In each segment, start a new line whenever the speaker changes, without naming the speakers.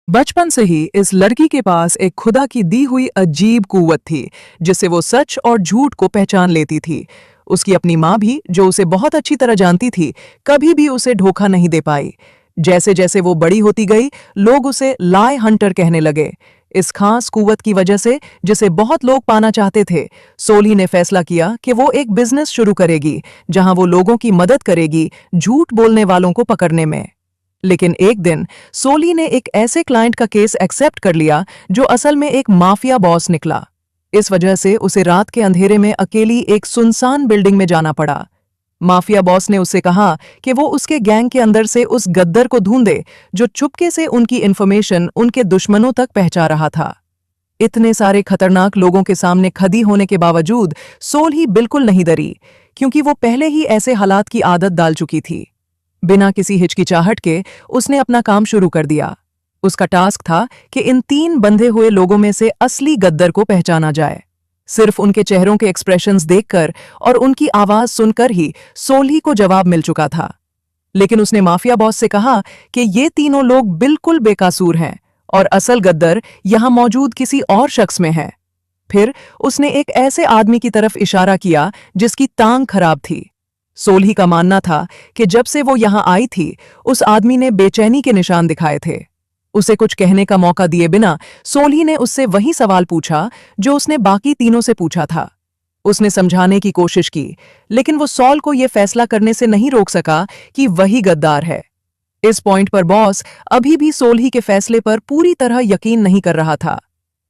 बचपन से ही इस लड़की के पास एक खुदा की दी हुई अजीब कुव्वत थी, जिससे वो सच और झूठ को पहचान लेती थी। उसकी अपनी माँ भी, जो उसे बहुत अच्छी तरह जानती थी, कभी भी उसे धोखा नहीं दे पाई। जैसे जैसे वो बड़ी होती गई, लोग उसे लाई हंटर कहने लगे। इस खास कुव्वत की वजह से, जिसे बहुत लोग पाना चाहते थे, सोली ने फैसला किया कि वो एक बिजनेस शुरू करेगी, जहां वो लोगों की मदद करेगी झूठ बोलने वालों को पकड़ने में। लेकिन एक दिन सोली ने एक ऐसे क्लाइंट का केस एक्सेप्ट कर लिया जो असल में एक माफिया बॉस निकला। इस वजह से उसे रात के अंधेरे में अकेली एक सुनसान बिल्डिंग में जाना पड़ा। माफिया बॉस ने उससे कहा कि वो उसके गैंग के अंदर से उस गद्दर को ढूंढे जो चुपके से उनकी इन्फॉर्मेशन उनके दुश्मनों तक पहुंचा रहा था। इतने सारे खतरनाक लोगों के सामने खड़ी होने के बावजूद सोली बिल्कुल नहीं डरी, क्योंकि वो पहले ही ऐसे हालात की आदत डाल चुकी थी। बिना किसी हिचकिचाहट के उसने अपना काम शुरू कर दिया। उसका टास्क था कि इन 3 बंधे हुए लोगों में से असली गद्दर को पहचाना जाए। सिर्फ उनके चेहरों के एक्सप्रेशंस देखकर और उनकी आवाज सुनकर ही सोली को जवाब मिल चुका था। लेकिन उसने माफिया बॉस से कहा कि ये तीनों लोग बिल्कुल बेकसूर हैं और असल गद्दर यहां मौजूद किसी और शख्स में है। फिर उसने एक ऐसे आदमी की तरफ इशारा किया जिसकी टांग खराब थी। सोल्ही का मानना था कि जब से वो यहां आई थी, उस आदमी ने बेचैनी के निशान दिखाए थे। उसे कुछ कहने का मौका दिए बिना सोल्ही ने उससे वही सवाल पूछा जो उसने बाकी तीनों से पूछा था। उसने समझाने की कोशिश की, लेकिन वो सॉल को यह फैसला करने से नहीं रोक सका कि वही गद्दार है। इस पॉइंट पर बॉस अभी भी सोल्ही के फैसले पर पूरी तरह यकीन नहीं कर रहा था।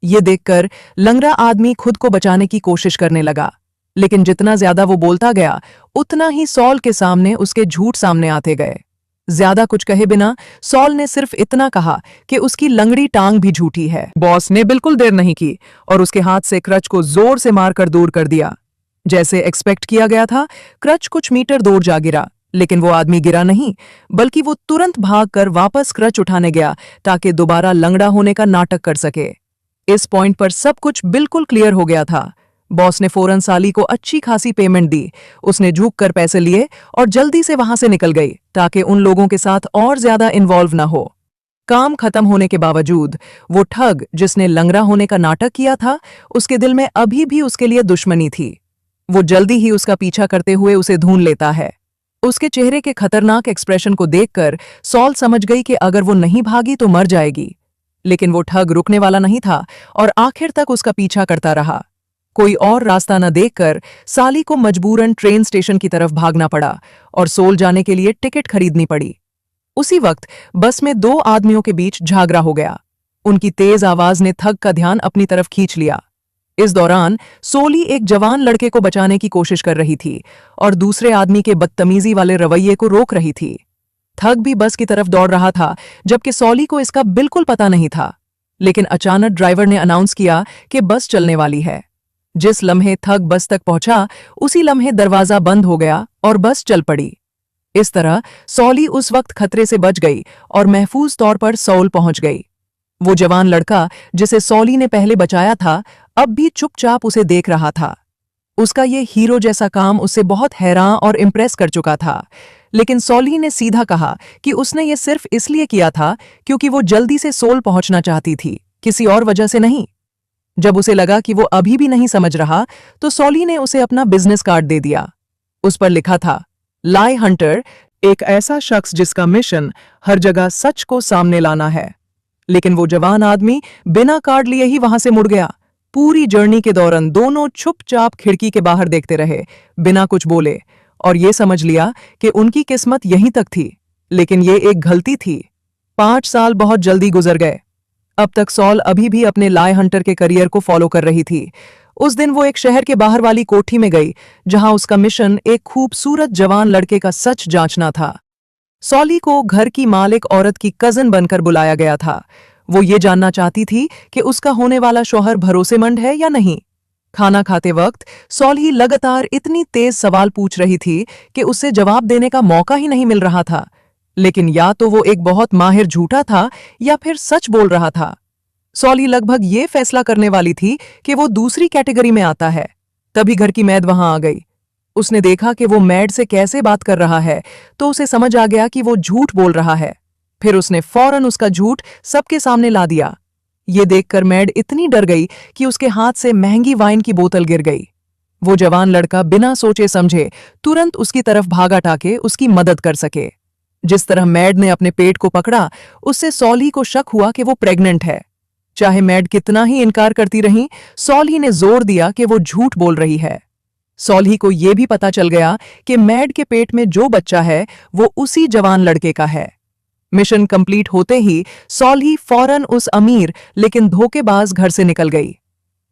ये देखकर लंगड़ा आदमी खुद को बचाने की कोशिश करने लगा, लेकिन जितना ज्यादा वो बोलता गया, उतना ही सॉल के सामने उसके झूठ सामने आते गए। ज्यादा कुछ कहे बिना सॉल ने सिर्फ इतना कहा कि उसकी लंगड़ी टांग भी झूठी है। बॉस ने बिल्कुल देर नहीं की और उसके हाथ से क्रच को जोर से मारकर दूर कर दिया। जैसे एक्सपेक्ट किया गया था, क्रच कुछ मीटर दूर जा गिरा, लेकिन वो आदमी गिरा नहीं, बल्कि वो तुरंत भागकर वापस क्रच उठाने गया ताकि दोबारा लंगड़ा होने का नाटक कर सके। इस पॉइंट पर सब कुछ बिल्कुल क्लियर हो गया था। बॉस ने फौरन साली को अच्छी खासी पेमेंट दी। उसने झुक कर पैसे लिए और जल्दी से वहां से निकल गई ताकि उन लोगों के साथ और ज्यादा इन्वॉल्व ना हो। काम खत्म होने के बावजूद वो ठग जिसने लंगड़ा होने का नाटक किया था, उसके दिल में अभी भी उसके लिए दुश्मनी थी। वो जल्दी ही उसका पीछा करते हुए उसे ढूंढ लेता है। उसके चेहरे के खतरनाक एक्सप्रेशन को देखकर सॉल समझ गई कि अगर वो नहीं भागी तो मर जाएगी। लेकिन वो ठग रुकने वाला नहीं था और आखिर तक उसका पीछा करता रहा। कोई और रास्ता न देखकर साली को मजबूरन ट्रेन स्टेशन की तरफ भागना पड़ा और सोल जाने के लिए टिकट खरीदनी पड़ी। उसी वक्त बस में 2 आदमियों के बीच झगड़ा हो गया। उनकी तेज आवाज ने ठग का ध्यान अपनी तरफ खींच लिया। इस दौरान सोली एक जवान लड़के को बचाने की कोशिश कर रही थी और दूसरे आदमी के बदतमीजी वाले रवैये को रोक रही थी। ठग भी बस की तरफ दौड़ रहा था, जबकि सोली को इसका बिल्कुल पता नहीं था। लेकिन अचानक ड्राइवर ने अनाउंस किया कि बस चलने वाली है। जिस लम्हे ठग बस तक पहुंचा, उसी लम्हे दरवाजा बंद हो गया और बस चल पड़ी। इस तरह सोली उस वक्त खतरे से बच गई और महफूज तौर पर सोल पहुंच गई। वो जवान लड़का जिसे सोली ने पहले बचाया था, अब भी चुपचाप उसे देख रहा था। उसका ये हीरो जैसा काम उसे बहुत हैरान और इम्प्रेस कर चुका था। लेकिन सोली ने सीधा कहा कि उसने ये सिर्फ इसलिए किया था क्योंकि वो जल्दी से सोल पहुंचना चाहती थी, किसी और वजह से नहीं। जब उसे लगा कि वो अभी भी नहीं समझ रहा, तो सोली ने उसे अपना बिजनेस कार्ड दे दिया। उस पर लिखा था, लाई हंटर, एक ऐसा शख्स जिसका मिशन हर जगह सच को सामने लाना है। लेकिन वो जवान आदमी बिना कार्ड लिए ही वहां से मुड़ गया। पूरी जर्नी के दौरान दोनों चुपचाप खिड़की के बाहर देखते रहे, बिना कुछ बोले, और ये समझ लिया कि उनकी किस्मत यहीं तक थी। लेकिन ये एक गलती थी। 5 साल बहुत जल्दी गुजर गए। अब तक सॉल अभी भी अपने लाई हंटर के करियर को फॉलो कर रही थी। उस दिन वो एक शहर के बाहर वाली कोठी में गई, जहां उसका मिशन एक खूबसूरत जवान लड़के का सच जांचना था। सॉली को घर की मालिक औरत की कजन बनकर बुलाया गया था। वो ये जानना चाहती थी कि उसका होने वाला शौहर भरोसेमंद है या नहीं। खाना खाते वक्त सॉली लगातार इतनी तेज सवाल पूछ रही थी कि उसे जवाब देने का मौका ही नहीं मिल रहा था। लेकिन या तो वो एक बहुत माहिर झूठा था या फिर सच बोल रहा था। सॉली लगभग ये फैसला करने वाली थी कि वो दूसरी कैटेगरी में आता है। तभी घर की मैड वहां आ गई। उसने देखा कि वो मैड से कैसे बात कर रहा है, तो उसे समझ आ गया कि वो झूठ बोल रहा है। फिर उसने फौरन उसका झूठ सबके सामने ला दिया। ये देखकर मैड इतनी डर गई कि उसके हाथ से महंगी वाइन की बोतल गिर गई। वो जवान लड़का बिना सोचे समझे तुरंत उसकी तरफ भागा ताकि उसकी मदद कर सके। जिस तरह मैड ने अपने पेट को पकड़ा, उससे सॉली को शक हुआ कि वो प्रेग्नेंट है। चाहे मैड कितना ही इनकार करती रही, सॉली ने जोर दिया कि वो झूठ बोल रही है। सॉली को यह भी पता चल गया कि मैड के पेट में जो बच्चा है वो उसी जवान लड़के का है। मिशन कंप्लीट होते ही सॉली फौरन उस अमीर लेकिन धोखेबाज घर से निकल गई।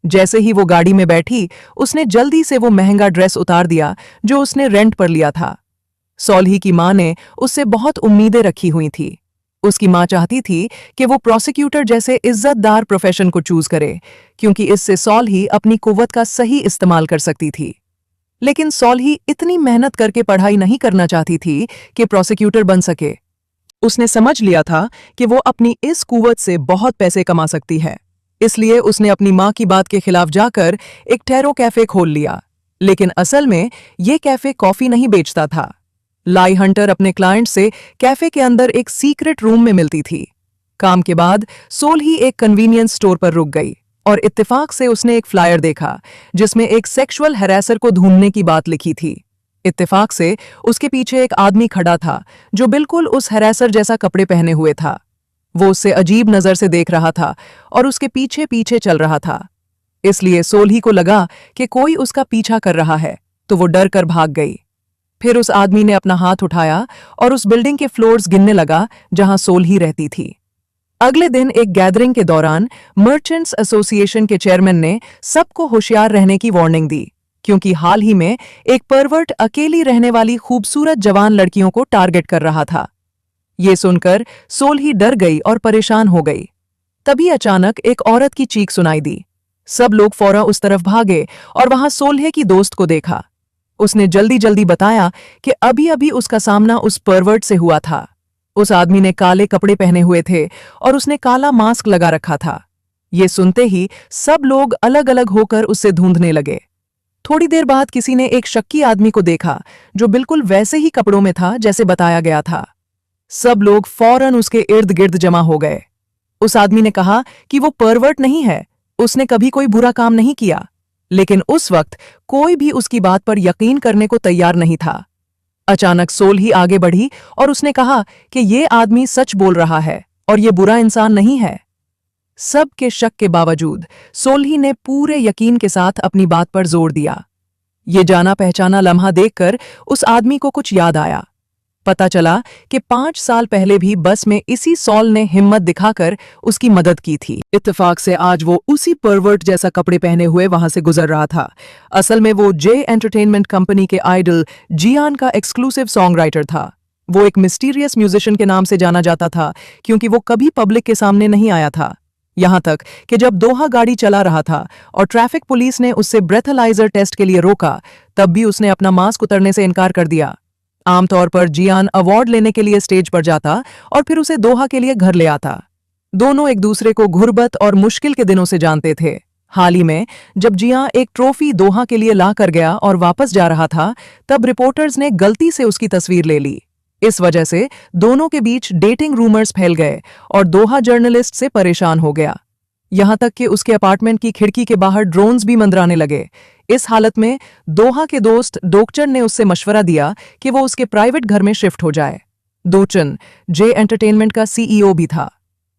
जैसे ही वो गाड़ी में बैठी, उसने जल्दी से वो महंगा ड्रेस उतार दिया जो उसने रेंट पर लिया था। सॉली की मां ने उससे बहुत उम्मीदें रखी हुई थी। उसकी मां चाहती थी कि वो प्रोसिक्यूटर जैसे इज्जतदार प्रोफेशन को चूज करे, क्योंकि इससे सॉली अपनी कुव्वत का सही इस्तेमाल कर सकती थी। लेकिन सॉली इतनी मेहनत करके पढ़ाई नहीं करना चाहती थी कि प्रोसिक्यूटर बन सके। उसने समझ लिया था कि वो अपनी इस कुव्वत से बहुत पैसे कमा सकती है, इसलिए उसने अपनी मां की बात के खिलाफ जाकर एक टैरो कैफे खोल लिया। लेकिन असल में ये कैफे कॉफी नहीं बेचता था। लाई हंटर अपने क्लाइंट से कैफे के अंदर एक सीक्रेट रूम में मिलती थी। काम के बाद सोल्ही एक कन्वीनियंस स्टोर पर रुक गई और इत्तेफाक से उसने एक फ्लायर देखा जिसमें एक सेक्सुअल हैरेसर को ढूंढने की बात लिखी थी। इत्तेफाक से उसके पीछे एक आदमी खड़ा था जो बिल्कुल उस हैरेसर जैसा कपड़े पहने हुए था। वो उससे अजीब नजर से देख रहा था और उसके पीछे पीछे चल रहा था। इसलिए सोल्ही को लगा कि कोई उसका पीछा कर रहा है, तो वो डर कर भाग गई। फिर उस आदमी ने अपना हाथ उठाया और उस बिल्डिंग के फ्लोर्स गिनने लगा जहां सोल्ही रहती थी। अगले दिन एक गैदरिंग के दौरान मर्चेंट्स एसोसिएशन के चेयरमैन ने सबको होशियार रहने की वार्निंग दी, क्योंकि हाल ही में एक परवर्ट अकेली रहने वाली खूबसूरत जवान लड़कियों को टारगेट कर रहा था। ये सुनकर सोल्ही डर गई और परेशान हो गई। तभी अचानक एक औरत की चीख सुनाई दी। सब लोग फौरन उस तरफ भागे और वहां सोल्हे की दोस्त को देखा। उसने जल्दी जल्दी बताया कि अभी अभी उसका सामना उस परवर्ट से हुआ था। उस आदमी ने काले कपड़े पहने हुए थे और उसने काला मास्क लगा रखा था। ये सुनते ही सब लोग अलग अलग होकर उससे ढूंढने लगे। थोड़ी देर बाद किसी ने एक शक्की आदमी को देखा जो बिल्कुल वैसे ही कपड़ों में था जैसे बताया गया था। सब लोग फौरन उसके इर्द गिर्द जमा हो गए। उस आदमी ने कहा कि वो परवर्ट नहीं है, उसने कभी कोई बुरा काम नहीं किया। लेकिन उस वक्त कोई भी उसकी बात पर यकीन करने को तैयार नहीं था। अचानक सोल्ही आगे बढ़ी और उसने कहा कि ये आदमी सच बोल रहा है और ये बुरा इंसान नहीं है। सबके शक के बावजूद सोल्ही ने पूरे यकीन के साथ अपनी बात पर जोर दिया। ये जाना पहचाना लम्हा देखकर उस आदमी को कुछ याद आया। पता चला कि 5 साल पहले भी बस में इसी सॉल ने हिम्मत दिखाकर उसकी मदद की थी। इत्तेफाक से आज वो उसी परवर्ट जैसा कपड़े पहने हुए वहां से गुजर रहा था। असल में वो जे एंटरटेनमेंट कंपनी के आइडल जियान का एक्सक्लूसिव सॉन्ग राइटर था। वो एक मिस्टीरियस म्यूजिशियन के नाम से जाना जाता था, क्योंकि वो कभी पब्लिक के सामने नहीं आया था। यहां तक कि जब दोहा गाड़ी चला रहा था और ट्रैफिक पुलिस ने उससे ब्रेथलाइजर टेस्ट के लिए रोका, तब भी उसने अपना मास्क उतरने से इनकार कर दिया। आमतौर पर जियान अवार्ड लेने के लिए स्टेज पर जाता और फिर उसे दोहा के लिए घर ले आता। दोनों एक दूसरे को गुर्बत और मुश्किल के दिनों से जानते थे। हाल ही में जब जियान एक ट्रॉफी दोहा के लिए ला कर गया और वापस जा रहा था, तब रिपोर्टर्स ने गलती से उसकी तस्वीर ले ली। इस वजह से दोनों के बीच डेटिंग रूमर्स फैल गए और दोहा जर्नलिस्ट से परेशान हो गया। यहां तक कि उसके अपार्टमेंट की खिड़की के बाहर ड्रोन्स भी मंडराने लगे। इस हालत में दोहा के दोस्त डोकचन ने उससे मशवरा दिया कि वो उसके प्राइवेट घर में शिफ्ट हो जाए। डोकचन जे एंटरटेनमेंट का सीईओ भी था।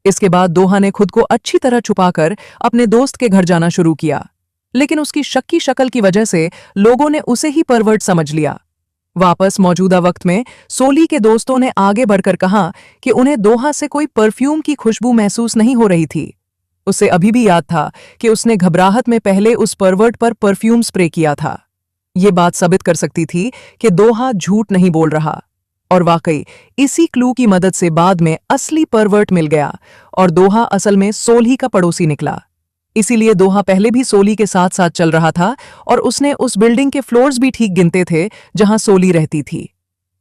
इसके बाद दोहा ने खुद को अच्छी तरह छुपाकर अपने दोस्त के घर जाना शुरू किया, लेकिन उसकी शक्की शक्ल की वजह से लोगों ने उसे ही परवर्ट समझ लिया। वापस मौजूदा वक्त में सोली के दोस्तों ने आगे बढ़कर कहा कि उन्हें दोहा से कोई परफ्यूम की खुशबू महसूस नहीं हो रही थी। उसे अभी भी याद था कि उसने घबराहट में पहले उस परवर्ट पर परफ्यूम स्प्रे किया था। ये बात साबित कर सकती थी कि दोहा झूठ नहीं बोल रहा। और वाकई इसी क्लू की मदद से बाद में असली परवर्ट मिल गया और दोहा असल में सोली का पड़ोसी निकला। इसीलिए दोहा पहले भी सोली के साथ साथ चल रहा था और उसने उस बिल्डिंग के फ्लोर्स भी ठीक गिनते थे जहां सोली रहती थी।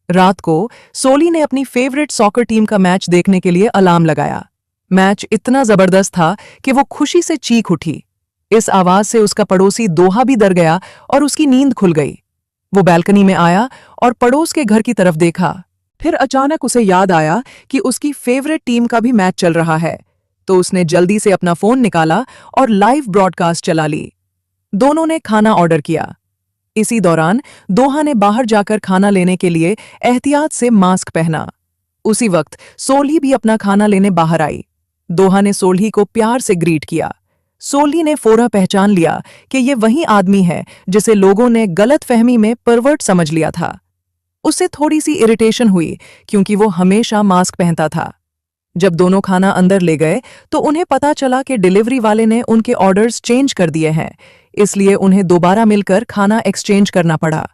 रात को सोली ने अपनी फेवरेट सॉकर टीम का मैच देखने के लिए अलार्म लगाया। मैच इतना जबरदस्त था कि वो खुशी से चीख उठी। इस आवाज से उसका पड़ोसी दोहा भी डर गया और उसकी नींद खुल गई। वो बैल्कनी में आया और पड़ोस के घर की तरफ देखा। फिर अचानक उसे याद आया कि उसकी फेवरेट टीम का भी मैच चल रहा है, तो उसने जल्दी से अपना फोन निकाला और लाइव ब्रॉडकास्ट चला ली। दोनों ने खाना ऑर्डर किया। इसी दौरान दोहा ने बाहर जाकर खाना लेने के लिए एहतियात से मास्क पहना। उसी वक्त सोल्ही भी अपना खाना लेने बाहर आई। दोहा ने सोल्ही को प्यार से ग्रीट किया। सोल्ही ने फौरन पहचान लिया कि ये वही आदमी है जिसे लोगों ने गलतफहमी में परवर्ट समझ लिया था। उसे थोड़ी सी इरिटेशन हुई क्योंकि वो हमेशा मास्क पहनता था। जब दोनों खाना अंदर ले गए तो उन्हें पता चला कि डिलीवरी वाले ने उनके ऑर्डर्स चेंज कर दिए हैं, इसलिए उन्हें दोबारा मिलकर खाना एक्सचेंज करना पड़ा।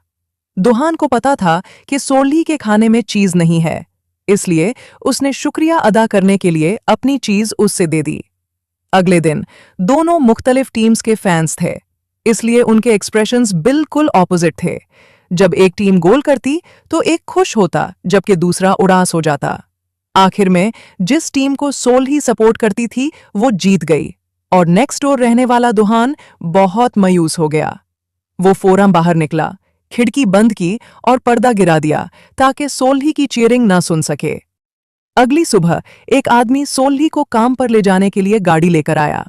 दोहान को पता था कि सोल्ही के खाने में चीज नहीं है, इसलिए उसने शुक्रिया अदा करने के लिए अपनी चीज उससे दे दी। अगले दिन दोनों मुख्तलिफ टीम्स के फैंस थे, इसलिए उनके एक्सप्रेशंस बिल्कुल ऑपोजिट थे। जब एक टीम गोल करती तो एक खुश होता, जबकि दूसरा उदास हो जाता। आखिर में जिस टीम को सोल्ही सपोर्ट करती थी वो जीत गई और नेक्स्ट डोर रहने वाला दोहान बहुत मायूस हो गया। वो फौरन बाहर निकला, खिड़की बंद की और पर्दा गिरा दिया ताकि सोल्ही की चीयरिंग ना सुन सके। अगली सुबह एक आदमी सोल्ही को काम पर ले जाने के लिए गाड़ी लेकर आया।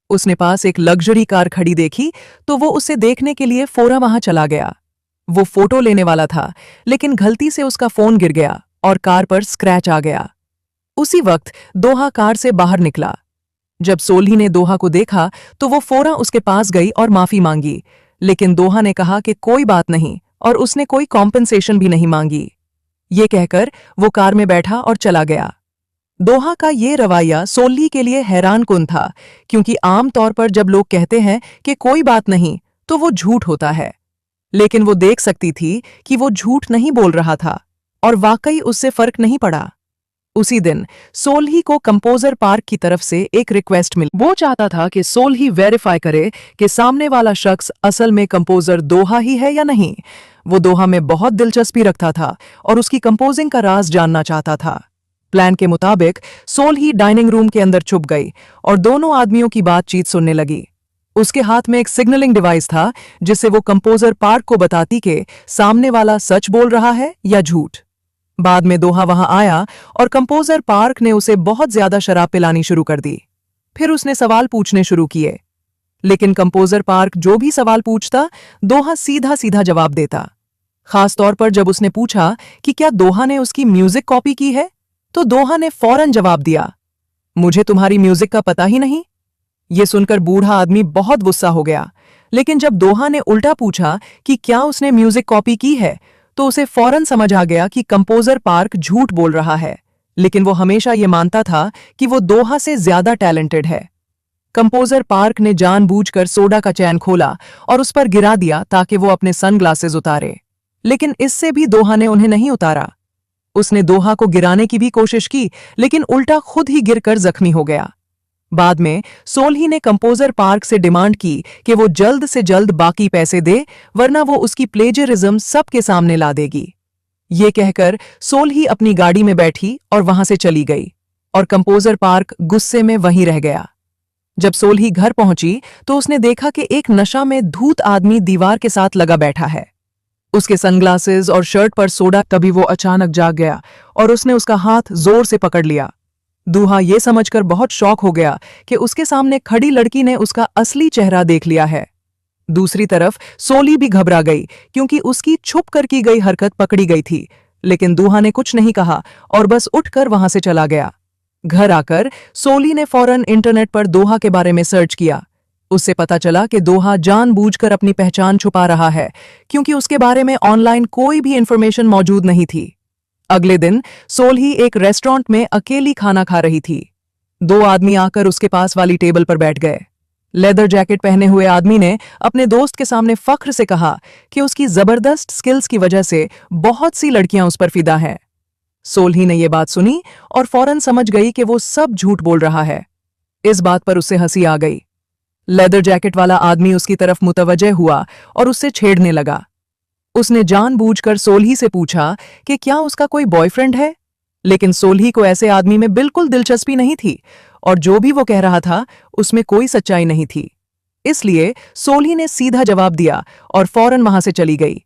उसने पास एक लग्जरी कार खड़ी देखी तो वो उसे देखने के लिए फौरन वहां चला गया। वो फोटो लेने वाला था, लेकिन गलती से उसका फोन गिर गया और कार पर स्क्रैच आ गया। उसी वक्त दोहा कार से बाहर निकला। जब सोल्ही ने दोहा को देखा तो वो फौरन उसके पास गई और माफी मांगी, लेकिन दोहा ने कहा कि कोई बात नहीं और उसने कोई कॉम्पेंसेशन भी नहीं मांगी। ये कहकर वो कार में बैठा और चला गया। दोहा का ये रवैया सोल्ही के लिए हैरानकुन था, क्योंकि आमतौर पर जब लोग कहते हैं कि कोई बात नहीं तो वो झूठ होता है, लेकिन वो देख सकती थी कि वो झूठ नहीं बोल रहा था और वाकई उससे फर्क नहीं पड़ा। उसी दिन सोल्ही को कंपोजर पार्क की तरफ से एक रिक्वेस्ट मिली। वो चाहता था कि सोल्ही वेरीफाई करे कि सामने वाला शख्स असल में कंपोजर दोहा ही है या नहीं। वो दोहा में बहुत दिलचस्पी रखता था और उसकी कंपोजिंग का राज जानना चाहता था। प्लान के मुताबिक सोल्ही डाइनिंग रूम के अंदर छुप गई और दोनों आदमियों की बातचीत सुनने लगी। उसके हाथ में एक सिग्नलिंग डिवाइस था जिससे वो कंपोजर पार्क को बताती कि सामने वाला सच बोल रहा है या झूठ। बाद में दोहा वहां आया और कंपोजर पार्क ने उसे बहुत ज्यादा शराब पिलानी शुरू कर दी। फिर उसने सवाल पूछने शुरू किए, लेकिन कंपोजर पार्क जो भी सवाल पूछता दोहा सीधा सीधा जवाब देता। खास तौर पर जब उसने पूछा कि क्या दोहा ने उसकी म्यूजिक कॉपी की है, तो दोहा ने फौरन जवाब दिया, मुझे तुम्हारी म्यूजिक का पता ही नहीं। ये सुनकर बूढ़ा आदमी बहुत गुस्सा हो गया, लेकिन जब दोहा ने उल्टा पूछा कि क्या उसने म्यूजिक कॉपी की है, तो उसे फौरन समझ आ गया कि कंपोजर पार्क झूठ बोल रहा है, लेकिन वो हमेशा ये मानता था कि वो दोहा से ज्यादा टैलेंटेड है। कंपोजर पार्क ने जानबूझकर सोडा का चैन खोला और उस पर गिरा दिया ताकि वो अपने सनग्लासेस उतारे, लेकिन इससे भी दोहा ने उन्हें नहीं उतारा। उसने दोहा को गिराने की भी कोशिश की, लेकिन उल्टा खुद ही गिरकर जख्मी हो गया। बाद में सोल्ही ने कंपोजर पार्क से डिमांड की कि वो जल्द से जल्द बाकी पैसे दे, वरना वो उसकी प्लेजरिज्म सबके सामने ला देगी। ये कहकर सोल्ही अपनी गाड़ी में बैठी और वहां से चली गई और कंपोजर पार्क गुस्से में वहीं रह गया। जब सोल्ही घर पहुंची तो उसने देखा कि एक नशा में धूत आदमी दीवार के साथ लगा बैठा है। उसके सनग्लासेस और शर्ट पर सोडा। तभी वो अचानक जाग गया और उसने उसका हाथ जोर से पकड़ लिया। दोहा ये समझकर बहुत शॉक हो गया कि उसके सामने खड़ी लड़की ने उसका असली चेहरा देख लिया है। दूसरी तरफ सोली भी घबरा गई क्योंकि उसकी छुप कर की गई हरकत पकड़ी गई थी, लेकिन दोहा ने कुछ नहीं कहा और बस उठकर वहां से चला गया। घर आकर सोली ने फौरन इंटरनेट पर दोहा के बारे में सर्च किया। उससे पता चला कि दोहा जानबूझकर अपनी पहचान छुपा रहा है, क्योंकि उसके बारे में ऑनलाइन कोई भी इंफॉर्मेशन मौजूद नहीं थी। अगले दिन सोल्ही एक रेस्टोरेंट में अकेली खाना खा रही थी। दो आदमी आकर उसके पास वाली टेबल पर बैठ गए। लेदर जैकेट पहने हुए आदमी ने अपने दोस्त के सामने फख्र से कहा कि उसकी जबरदस्त स्किल्स की वजह से बहुत सी लड़कियां उस पर फिदा हैं। सोल्ही ने यह बात सुनी और फौरन समझ गई कि वो सब झूठ बोल रहा है। इस बात पर उसे हंसी आ गई। लेदर जैकेट वाला आदमी उसकी तरफ मुतवज्जह हुआ और उससे छेड़ने लगा। उसने जानबूझकर सोल्ही से पूछा कि क्या उसका कोई बॉयफ्रेंड है, लेकिन सोल्ही को ऐसे आदमी में बिल्कुल दिलचस्पी नहीं थी और जो भी वो कह रहा था उसमें कोई सच्चाई नहीं थी। इसलिए सोल्ही ने सीधा जवाब दिया और फौरन वहां से चली गई।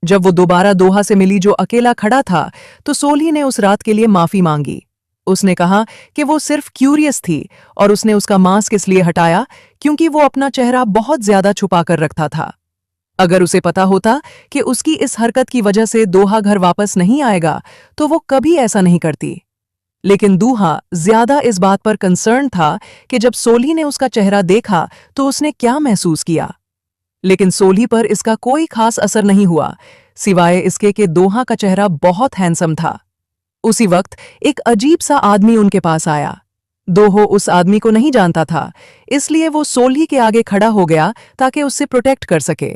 जब वो दोबारा दोहा से मिली जो अकेला खड़ा था, तो सोल्ही ने उस रात के लिए माफी मांगी। उसने कहा कि वो सिर्फ क्यूरियस थी और उसने उसका मास्क इसलिए हटाया क्योंकि वो अपना चेहरा बहुत ज्यादा छुपा कर रखता था। अगर उसे पता होता कि उसकी इस हरकत की वजह से दोहा घर वापस नहीं आएगा, तो वो कभी ऐसा नहीं करती। लेकिन दूहा ज्यादा इस बात पर कंसर्न था कि जब सोल्ही ने उसका चेहरा देखा तो उसने क्या महसूस किया। लेकिन सोल्ही पर इसका कोई खास असर नहीं हुआ, सिवाय इसके कि दोहा का चेहरा बहुत हैंडसम था। उसी वक्त एक अजीब सा आदमी उनके पास आया। दोहो उस आदमी को नहीं जानता था, इसलिए वो सोल्ही के आगे खड़ा हो गया ताकि उससे प्रोटेक्ट कर सके।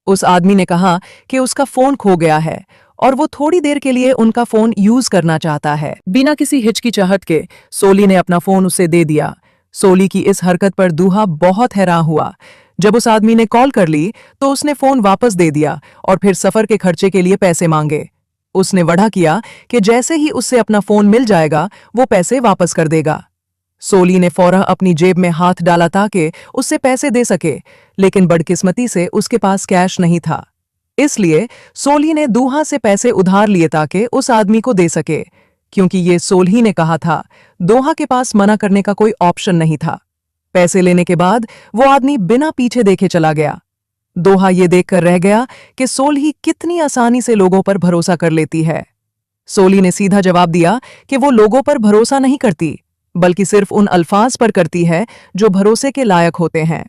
उस आदमी ने कहा कि उसका फोन खो गया है और वो थोड़ी देर के लिए उनका फोन यूज करना चाहता है। बिना किसी हिचकिचाहट के सोल्ही ने अपना फोन उसे दे दिया। सोल्ही की इस हरकत पर दूहा बहुत हैरान हुआ। जब उस आदमी ने कॉल कर ली तो उसने फोन वापस दे दिया और फिर सफर के खर्चे के लिए पैसे मांगे। उसने वड़ा किया कि जैसे ही उससे अपना फोन मिल जाएगा वो पैसे वापस कर देगा। सोल्ही ने फौरन अपनी जेब में हाथ डाला ताकि उससे पैसे दे सके, लेकिन बदकिस्मती से उसके पास कैश नहीं था। इसलिए सोल्ही ने दूहा से पैसे उधार लिए ताकि उस आदमी को दे सके, क्योंकि ये सोल्ही ने कहा था। दोहा के पास मना करने का कोई ऑप्शन नहीं था। पैसे लेने के बाद वो आदमी बिना पीछे देखे चला गया। दोहा ये देखकर रह गया कि सोल्ही कितनी आसानी से लोगों पर भरोसा कर लेती है। सोल्ही ने सीधा जवाब दिया कि वो लोगों पर भरोसा नहीं करती, बल्कि सिर्फ उन अल्फाज पर करती है जो भरोसे के लायक होते हैं।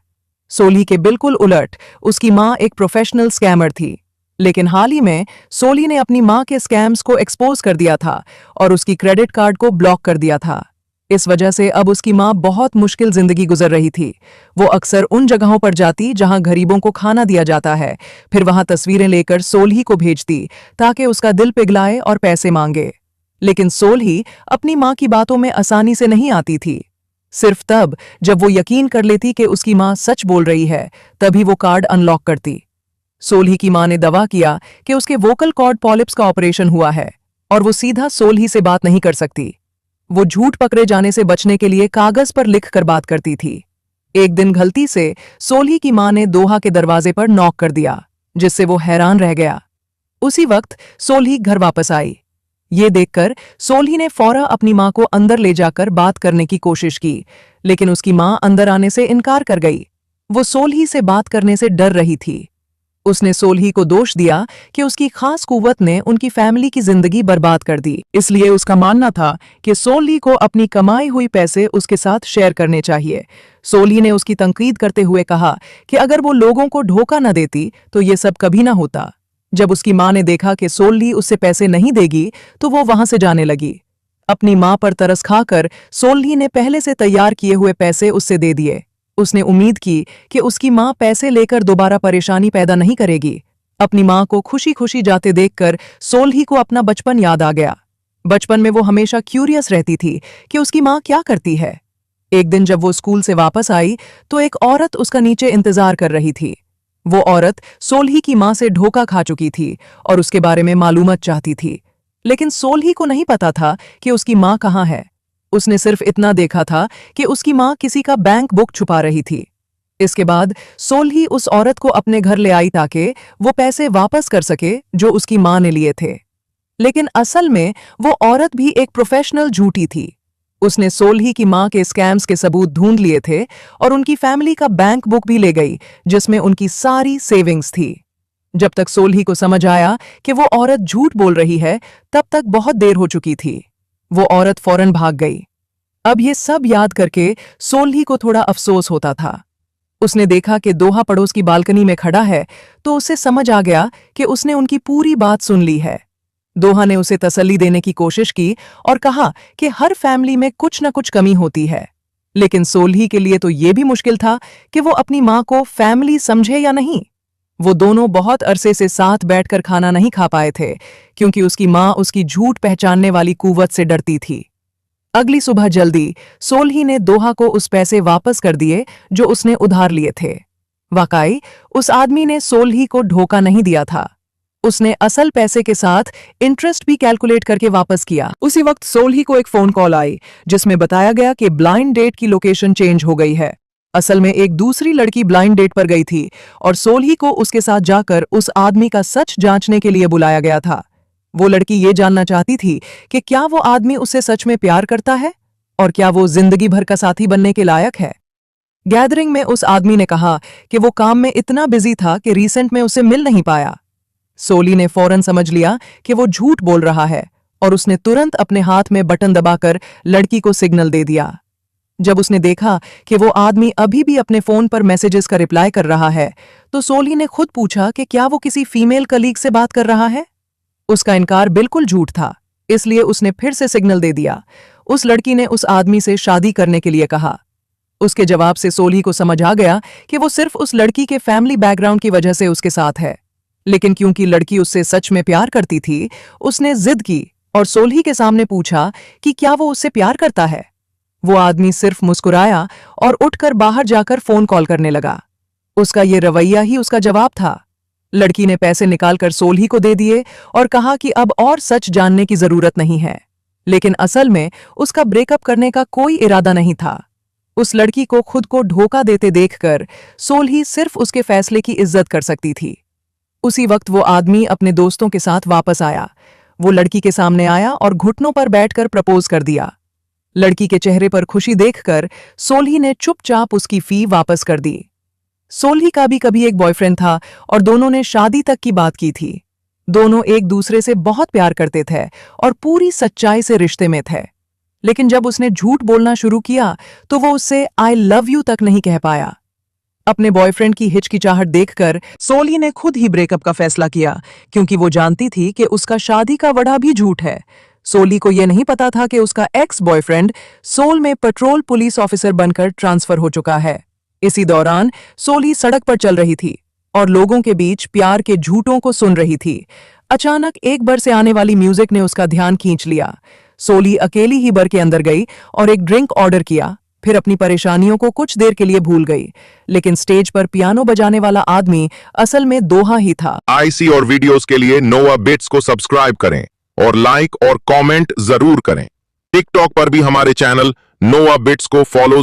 सोल्ही के बिल्कुल उलट उसकी मां एक प्रोफेशनल स्कैमर थी, लेकिन हाल ही में सोल्ही ने अपनी मां के स्कैम्स को एक्सपोज कर दिया था और उसकी क्रेडिट कार्ड को ब्लॉक कर दिया था। इस वजह से अब उसकी मां बहुत मुश्किल जिंदगी गुजर रही थी। वो अक्सर उन जगहों पर जाती जहां गरीबों को खाना दिया जाता है, फिर वहां तस्वीरें लेकर सोल्ही को भेजती ताकि उसका दिल पिघलाए और पैसे मांगे। लेकिन सोल्ही अपनी मां की बातों में आसानी से नहीं आती थी। सिर्फ तब जब वो यकीन कर लेती कि उसकी मां सच बोल रही है, तभी वो कार्ड अनलॉक करती। सोल्ही की मां ने दावा किया कि उसके वोकल कॉर्ड पॉलिप्स का ऑपरेशन हुआ है और वो सीधा सोल्ही से बात नहीं कर सकती। वो झूठ पकड़े जाने से बचने के लिए कागज पर लिखकर बात करती थी। एक दिन गलती से सोल्ही की मां ने दोहा के दरवाजे पर नॉक कर दिया, जिससे वो हैरान रह गया। उसी वक्त सोल्ही घर वापस आई। ये देखकर सोल्ही ने फौरन अपनी मां को अंदर ले जाकर बात करने की कोशिश की, लेकिन उसकी मां अंदर आने से इनकार कर गई। वो सोल्ही से बात करने से डर रही थी। उसने सोल्ही को दोष दिया कि उसकी खास कुव्वत ने उनकी फैमिली की जिंदगी बर्बाद कर दी, इसलिए उसका मानना था कि सोल्ही को अपनी कमाई हुई पैसे उसके साथ शेयर करने चाहिए। सोल्ही ने उसकी तंकीद करते हुए कहा कि अगर वो लोगों को धोखा न देती तो ये सब कभी ना होता। जब उसकी मां ने देखा कि सोल्ही उससे पैसे नहीं देगी, तो वो वहां से जाने लगी। अपनी मां पर तरस खाकर सोल्ही ने पहले से तैयार किए हुए पैसे उससे दे दिए। उसने उम्मीद की कि उसकी मां पैसे लेकर दोबारा परेशानी पैदा नहीं करेगी। अपनी मां को खुशी खुशी जाते देखकर सोल्ही को अपना बचपन याद आ गया। बचपन में वो हमेशा क्यूरियस रहती थी कि उसकी मां क्या करती है। एक दिन जब वो स्कूल से वापस आई तो एक औरत उसका नीचे इंतजार कर रही थी। वो औरत सोल्ही की मां से धोखा खा चुकी थी और उसके बारे में मालूमात चाहती थी, लेकिन सोल्ही को नहीं पता था कि उसकी मां कहाँ है। उसने सिर्फ इतना देखा था कि उसकी मां किसी का बैंक बुक छुपा रही थी। इसके बाद सोल्ही उस औरत को अपने घर ले आई ताकि वो पैसे वापस कर सके जो उसकी मां ने लिए थे। लेकिन असल में वो औरत भी एक प्रोफेशनल झूठी थी। उसने सोल्ही की मां के स्कैम्स के सबूत ढूंढ लिए थे और उनकी फैमिली का बैंक बुक भी ले गई, जिसमें उनकी सारी सेविंग्स थी। जब तक सोल्ही को समझ आया कि वो औरत झूठ बोल रही है, तब तक बहुत देर हो चुकी थी। वो औरत फौरन भाग गई। अब ये सब याद करके सोल्ही को थोड़ा अफसोस होता था। उसने देखा कि दोहा पड़ोस की बालकनी में खड़ा है, तो उसे समझ आ गया कि उसने उनकी पूरी बात सुन ली है। दोहा ने उसे तसल्ली देने की कोशिश की और कहा कि हर फैमिली में कुछ न कुछ कमी होती है। लेकिन सोल्ही के लिए तो ये भी मुश्किल था कि वो अपनी मां को फैमिली समझे या नहीं। वो दोनों बहुत अरसे से साथ बैठकर खाना नहीं खा पाए थे, क्योंकि उसकी मां उसकी झूठ पहचानने वाली कुव्वत से डरती थी। अगली सुबह जल्दी सोल्ही ने दोहा को उस पैसे वापस कर दिए जो उसने उधार लिए थे। वाकई उस आदमी ने सोल्ही को धोखा नहीं दिया था। उसने असल पैसे के साथ इंटरेस्ट भी कैलकुलेट करके वापस किया। उसी वक्त सोल्ही को एक फोन कॉल आई, जिसमें बताया गया कि ब्लाइंड डेट की लोकेशन चेंज हो गई है। असल में एक दूसरी लड़की ब्लाइंड डेट पर गई थी और सोल्ही को उसके साथ जाकर उस आदमी का सच जांचने के लिए बुलाया गया था। वो लड़की ये जानना चाहती थी कि क्या वो आदमी उससे सच में प्यार करता है और क्या वो जिंदगी भर का साथी बनने के लायक है। गैदरिंग में उस आदमी ने कहा कि वो काम में इतना बिजी था कि रिसेंट में उसे मिल नहीं पाया। सोली ने फौरन समझ लिया कि वो झूठ बोल रहा है और उसने तुरंत अपने हाथ में बटन दबाकर लड़की को सिग्नल दे दिया। जब उसने देखा कि वो आदमी अभी भी अपने फोन पर मैसेजेस का रिप्लाई कर रहा है, तो सोली ने खुद पूछा कि क्या वो किसी फीमेल कलीग से बात कर रहा है। उसका इनकार बिल्कुल झूठ था, इसलिए उसने फिर से सिग्नल दे दिया। उस लड़की ने उस आदमी से शादी करने के लिए कहा। उसके जवाब से सोली को समझ आ गया कि वो सिर्फ उस लड़की के फैमिली बैकग्राउंड की वजह से उसके साथ है, लेकिन क्योंकि लड़की उससे सच में प्यार करती थी, उसने जिद की और सोली के सामने पूछा कि क्या वो उससे प्यार करता है। वो आदमी सिर्फ मुस्कुराया और उठकर बाहर जाकर फोन कॉल करने लगा। उसका ये रवैया ही उसका जवाब था। लड़की ने पैसे निकालकर सोल्ही को दे दिए और कहा कि अब और सच जानने की जरूरत नहीं है, लेकिन असल में उसका ब्रेकअप करने का कोई इरादा नहीं था। उस लड़की को खुद को धोखा देते देखकर सोल्ही सिर्फ उसके फैसले की इज्जत कर सकती थी। उसी वक्त वो आदमी अपने दोस्तों के साथ वापस आया। वो लड़की के सामने आया और घुटनों पर बैठकर प्रपोज कर दिया। लड़की के चेहरे पर खुशी देखकर सोल्ही ने चुपचाप उसकी फी वापस कर दी। सोल्ही का भी कभी एक बॉयफ्रेंड था और दोनों ने शादी तक की बात की थी। दोनों एक दूसरे से बहुत प्यार करते थे और पूरी सच्चाई से रिश्ते में थे, लेकिन जब उसने झूठ बोलना शुरू किया तो वो उससे आई लव यू तक नहीं कह पाया। अपने बॉयफ्रेंड की हिचकिचाहट देखकर सोल्ही ने खुद ही ब्रेकअप का फैसला किया, क्योंकि वो जानती थी कि उसका शादी का वड़ा भी झूठ है। सोली को यह नहीं पता था कि उसका एक्स बॉयफ्रेंड सोल में पेट्रोल पुलिस ऑफिसर बनकर ट्रांसफर हो चुका है। इसी दौरान सोली सड़क पर चल रही थी और लोगों के बीच प्यार के झूठों को सुन रही थी। अचानक एक बर से आने वाली म्यूजिक ने उसका ध्यान खींच लिया। सोली अकेली ही बर के अंदर गई और एक ड्रिंक ऑर्डर किया, फिर अपनी परेशानियों को कुछ देर के लिए भूल गई। लेकिन स्टेज पर पियानो बजाने वाला आदमी असल में दोहा ही था।
आईसी और वीडियोस के लिए नोआ बिट्स को सब्सक्राइब करें और लाइक और कमेंट जरूर करें। टिकटॉक पर भी हमारे चैनल नोआ बिट्स को फॉलो